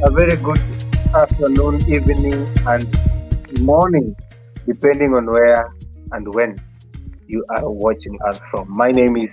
A very good afternoon, evening, and morning, depending on where and when you are watching us from. My name is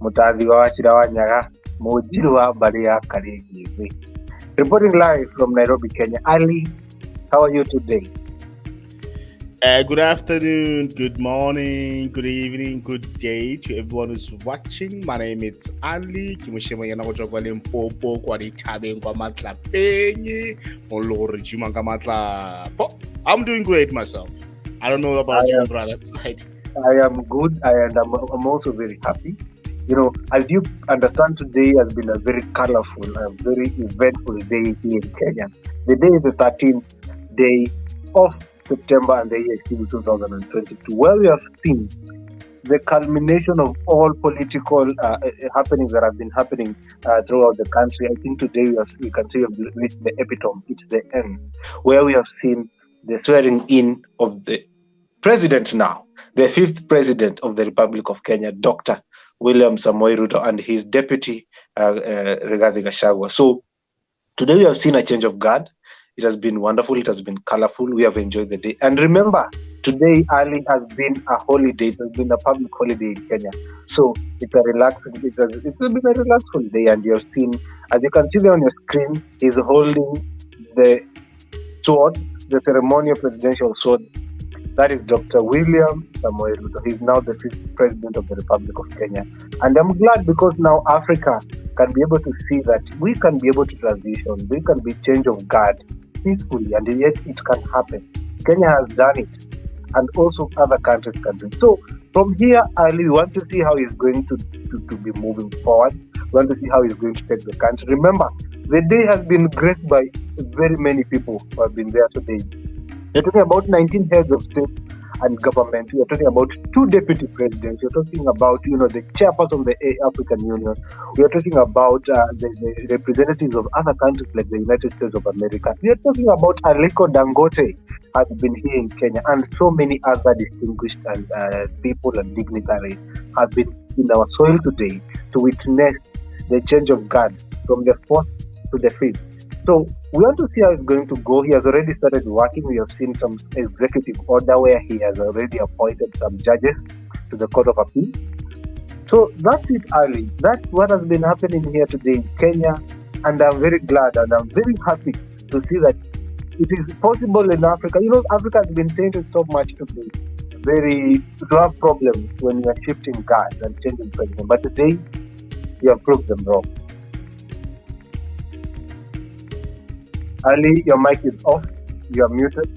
Mutavi Wachidawanyaga, Mujirwa Baria Karigi. Reporting live from Nairobi, Kenya. Ali, how are you today? Good afternoon, good morning, good evening, good day to everyone who's watching. My name is Ali. Kimushima yana kutoka Limpopo kwa ditabe kwa matla penye molori jumanga matla po. I'm doing great myself. I don't know I about you, am, brother. Side. I am good, and I'm also very happy. As you understand, today has been a very colorful, a very eventful day here in Kenya. The day is the 13th day of September and the year is still 2022, where we have seen the culmination of all political happenings that have been happening throughout the country. I think today we can say we have reached the epitome, it's the end, where we have seen the swearing in of the president now, the fifth president of the Republic of Kenya, Dr. William Samoei Ruto, and his deputy, Rigathi Gachagua. So today we have seen a change of guard. It has been wonderful. It has been colorful. We have enjoyed the day. And remember, today early has been a holiday. It has been a public holiday in Kenya. So it's a relaxing. It's been a relaxed holiday. And you have seen, as you can see there on your screen, he's holding the sword, the ceremonial presidential sword. That is Dr. William Samoei Ruto. He's now the fifth president of the Republic of Kenya. And I'm glad because now Africa can be able to see that we can be able to transition. We can be change of guard peacefully, and yet it can happen. Kenya has done it, and also other countries can do it. So from here, Ali, we want to see how he's going to be moving forward. We want to see how he's going to take the country. Remember, the day has been graced by very many people who have been there today. We're talking about 19 heads of state and government. We're talking about two deputy presidents. We're talking about, the chairperson of the African Union. We're talking about the representatives of other countries like the United States of America. We're talking about Aliko Dangote has been here in Kenya, and so many other distinguished people and dignitaries have been in our soil today to witness the change of guard from the fourth to the fifth. So we want to see how it's going to go. He has already started working. We have seen some executive order where he has already appointed some judges to the Court of Appeal. So that's it, Ali. That's what has been happening here today in Kenya. And I'm very glad and I'm very happy to see that it is possible in Africa. Africa has been tainted so much to have problems when we are shifting guards and changing president. But today, you have proved them wrong. Ali, your mic is off. You are muted.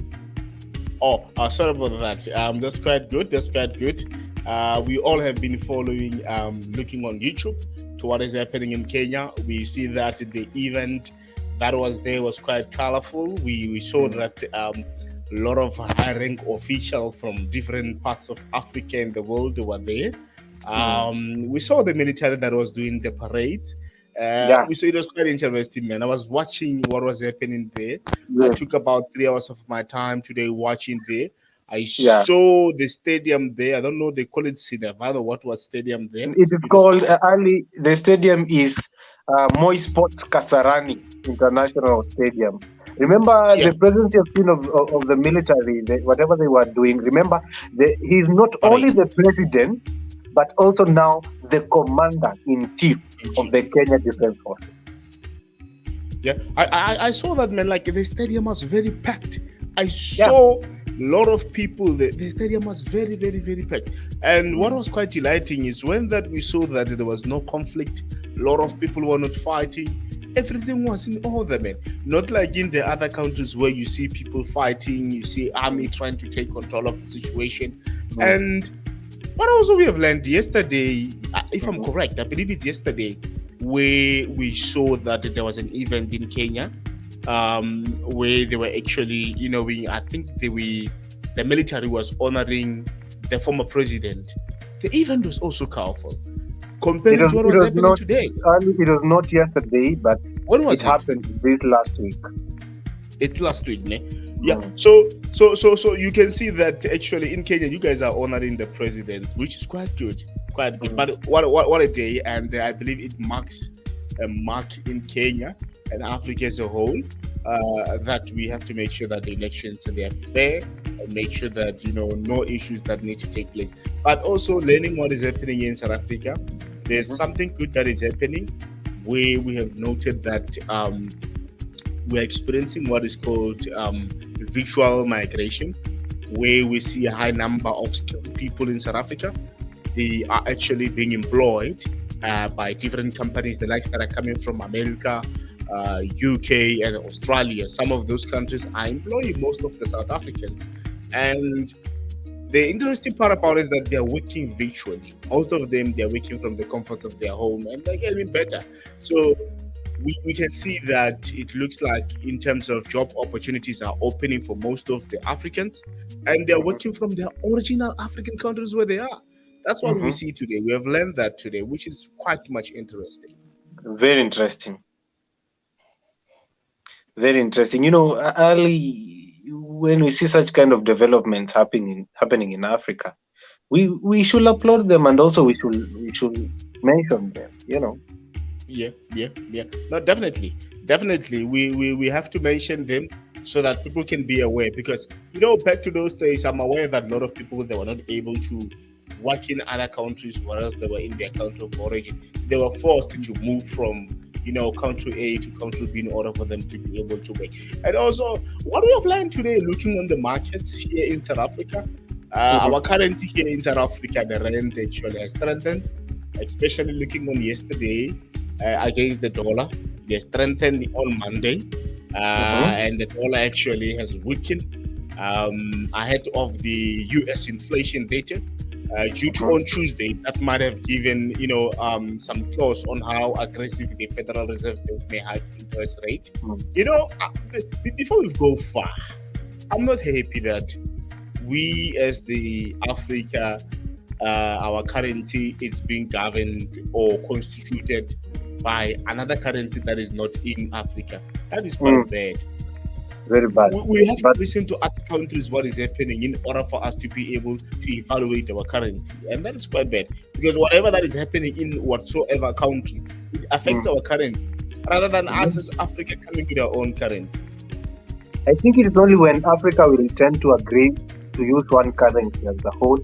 Oh, sorry about that. That's quite good. That's quite good. We all have been following, looking on YouTube to what is happening in Kenya. We see that the event that was there was quite colorful. We saw that a lot of high-rank officials from different parts of Africa and the world were there. We saw the military that was doing the parades. We saw it was quite interesting, man. I was watching what was happening there. I took about 3 hours of my time today watching there. I saw the stadium there. I don't know, they call it Cinevado. What was stadium there? It is called, Ali, the stadium is Moi Sports Kasarani International Stadium. Remember the presence of the military, whatever they were doing. Remember, he's not only the president, but also now the commander-in-chief of the Kenya Defense Force. Yeah, I saw that, man. Like, the stadium was very packed. I saw a lot of people. The stadium was very, very, very packed. And what was quite delighting is when that we saw that there was no conflict, a lot of people were not fighting. Everything was in order, man. Not like in the other countries where you see people fighting, you see army trying to take control of the situation. And what also we have learned yesterday, if I'm correct, I believe it's yesterday, where we saw that there was an event in Kenya, where they were actually, I think the military was honoring the former president. The event was also powerful compared to what was happening today. It was not yesterday, but when was it happened this last week. It's last week, ne? Yeah. So you can see that actually in Kenya, you guys are honoring the president, which is quite good. But what a day! And I believe it marks a mark in Kenya and Africa as a whole. That we have to make sure that the elections are fair and make sure that no issues that need to take place. But also learning what is happening in South Africa. There's something good that is happening where we have noted that we're experiencing what is called virtual migration, where we see a high number of skilled people in South Africa. They are actually being employed by different companies, the likes that are coming from America, UK, and Australia. Some of those countries are employing most of the South Africans. And the interesting part about it is that they're working virtually. Most of them, they're working from the comforts of their home and they're getting better. So we can see that it looks like in terms of job opportunities are opening for most of the Africans and they're working from their original African countries where they are. That's what we see today. We have learned that today, which is quite much interesting. Very interesting. Very interesting. Ali, when we see such kind of developments happening in Africa, we should applaud them, and also we should mention them. Yeah. No, definitely. We have to mention them so that people can be aware. Because back to those days, I'm aware that a lot of people they were not able to work in other countries, whereas they were in their country of origin. They were forced to move from country A to country B in order for them to be able to work. And also, what we have learned today, looking on the markets here in South Africa, our currency here in South Africa, the rand actually has strengthened, especially looking on yesterday against the dollar. They strengthened on Monday, and the dollar actually has weakened ahead of the US inflation data. Due to on Tuesday, that might have given some clause on how aggressive the Federal Reserve Bank may hike interest rate. Before we go far, I'm not happy that we as the Africa, our currency is being governed or constituted by another currency that is not in Africa. That is quite bad. Very bad. We have to listen to other countries what is happening in order for us to be able to evaluate our currency, and that is quite bad because whatever that is happening in whatsoever country, it affects our currency rather than us as Africa coming with our own currency. I think it is only when Africa will tend to agree to use one currency as a whole,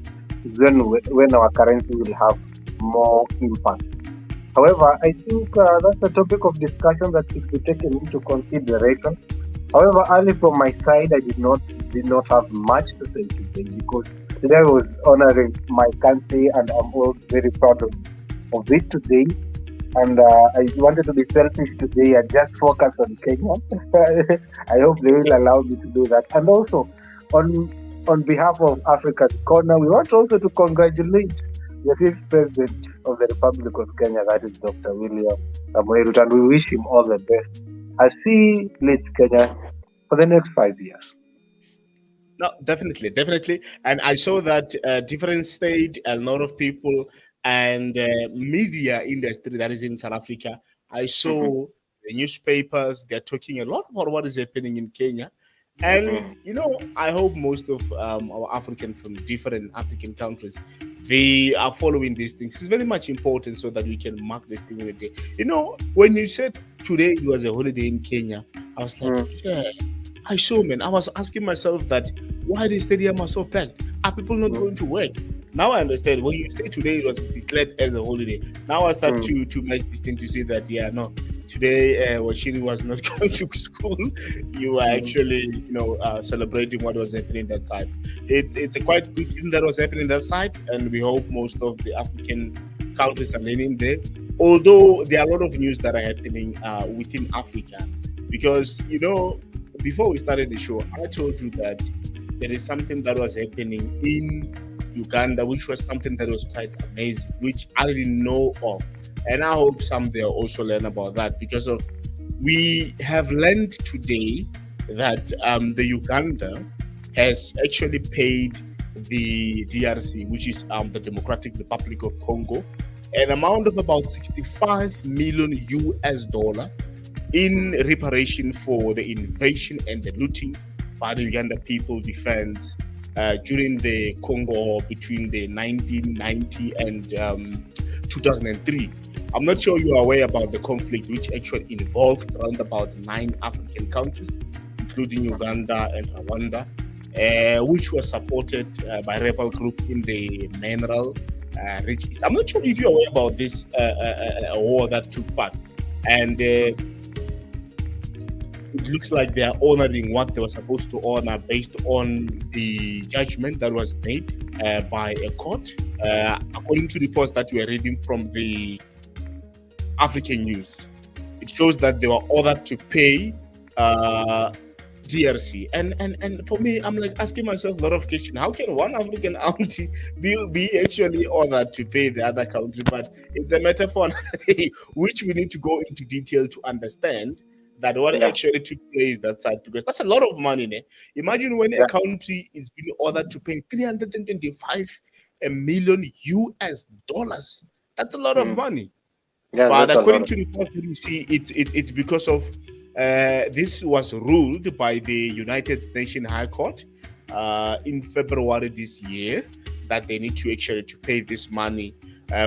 when our currency will have more impact. However, I think that's a topic of discussion that should be taken into consideration. However, early from my side, I did not have much to say today because today I was honoring my country and I'm all very proud of it today. And I wanted to be selfish today and just focus on Kenya. I hope they will allow me to do that. And also, on behalf of Africa's Kona, we want also to congratulate the fifth president of the Republic of Kenya, that is Dr. William Samoei Ruto, and we wish him all the best as he leads Kenya for the next 5 years. No, definitely. And I saw that different state, a lot of people and media industry that is in South Africa. I saw the newspapers, they're talking a lot about what is happening in Kenya. And, I hope most of our African from different African countries, they are following these things. It's very much important so that we can mark this thing with a day. When you said today it was a holiday in Kenya, I was like, yeah, I saw, man. I was asking myself that why the stadium are so packed? Are people not going to work? Now I understand. When you say today it was declared as a holiday, now I start to make this thing to say that, today Washiri was not going to school. You are actually, celebrating what was happening that side. It's a quite good thing that was happening that side, and we hope most of the African countries are leaning there. Although there are a lot of news that are happening within Africa, because before we started the show, I told you that there is something that was happening in Uganda, which was something that was quite amazing, which I didn't know of. And I hope someday I'll also learn about that because we have learned today that the Uganda has actually paid the DRC, which is the Democratic Republic of Congo, an amount of about 65 million US dollar in reparation for the invasion and the looting by the Uganda People Defense during the Congo War between the 1990 and 2003. I'm not sure you are aware about the conflict, which actually involved around about 9 African countries, including Uganda and Rwanda, which was supported by rebel group in the mineral rich East. I'm not sure if you're aware about this war that took part. And it looks like they are honoring what they were supposed to honor based on the judgment that was made by a court. According to reports that we are reading from the African news, it shows that they were ordered to pay DRC. And for me, I'm like asking myself a lot of questions. How can one African country be actually ordered to pay the other country? But it's a metaphor which we need to go into detail to understand that what actually took place that side, because that's a lot of money. Ne? Imagine when a country is being ordered to pay 325 million US dollars. That's a lot of money. Yeah, but according to the report that you see, it's because of this was ruled by the United Nations High Court in February this year that they need to actually to pay this money,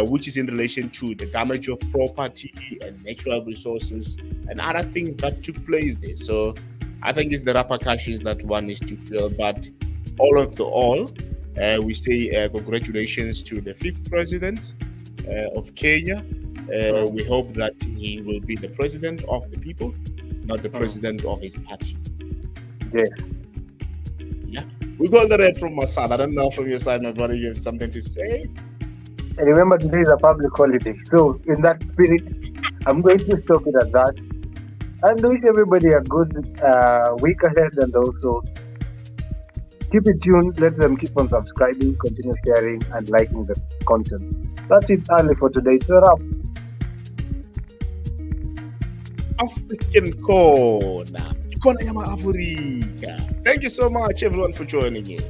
which is in relation to the damage of property and natural resources and other things that took place there. So I think it's the repercussions that one needs to feel. But all of the all, we say congratulations to the 5th president of Kenya. We hope that he will be the president of the people, not the president of his party. Yeah. We got the red from my side. I don't know from your side, my brother, you have something to say? And remember, today is a public holiday. So, in that spirit, I'm going to stop it at that. And wish everybody a good week ahead, and also keep it tuned. Let them keep on subscribing, continue sharing, and liking the content. That's it early for today. So, wrap. African Kona. Kona Yama Africa. Thank you so much, everyone, for joining in.